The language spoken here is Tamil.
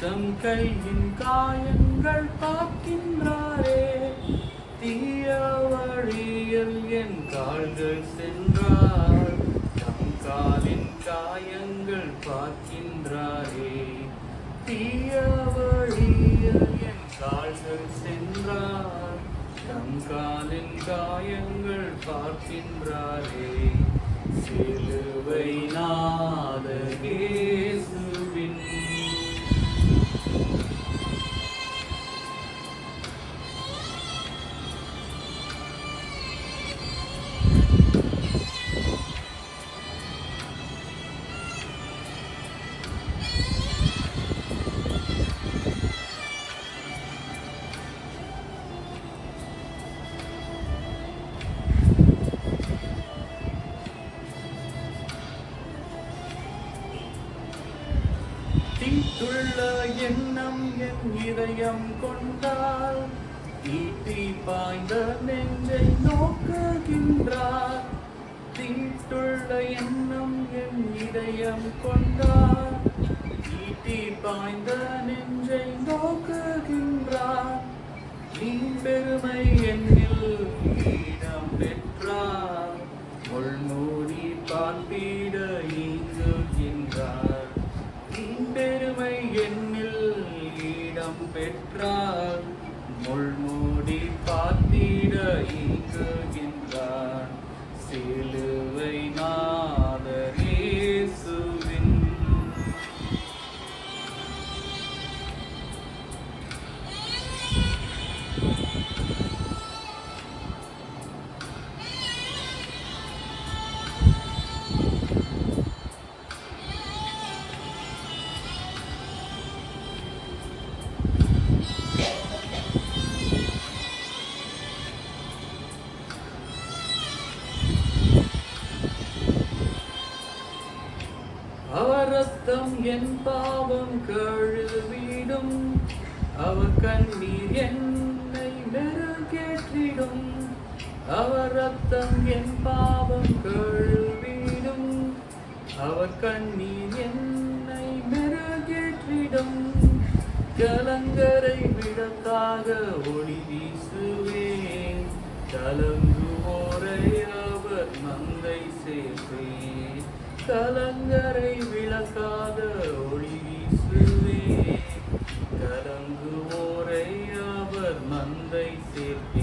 தம் கையின் காயங்கள் பார்க்கின்றாரே. தீய வழியில் என் கால்கள் சென்றார், தம் காலின் காயங்கள் பார்க்கின்றாரே. தீய வழியில் என் கால்கள் சென்றார், தம் காலின் காயங்கள் பார்க்கின்றாரே. சிலுவை நாதர் இயேசுவின் தீட்டுள்ள எண்ணம் என் இதயம் கொண்டால், ஈட்டி பாய்ந்த நெஞ்சை நோக்குகின்றார். தீட்டுள்ள எண்ணம் என் இதயம் கொண்டால், ஈட்டி பாய்ந்த நெஞ்சை நோக்குகின்றார். பெருமை என்னில் இடம் பெற்றார், முள்மூடி பார்த்திட இங்குகின்றார். பெருமை என்னில் இடம் பெற்றார், முள்மூடி பார்த்திட இங்குகின்றார். சிலுவை நாதர் இயேசுவின் அவர் ரத்தம் என் பாவம் கழுவிடும், அவர் கண்ணீர் என்னை மெருகேற்றிடும். அவர் ரத்தம் என் பாவம் கழுவிடும், அவர் கண்ணீர் என்னை மெருகேற்றிடும். கலங்கரை விளக்காக ஒளி வீசுவேன், கலங்குவோரை அவர் மந்தை சேர்ப்பேன். கலங்கரை விளக்காக ஒளி வீசுவேன், கலங்குவோரை அவர் மந்தை சேர்ப்பேன்.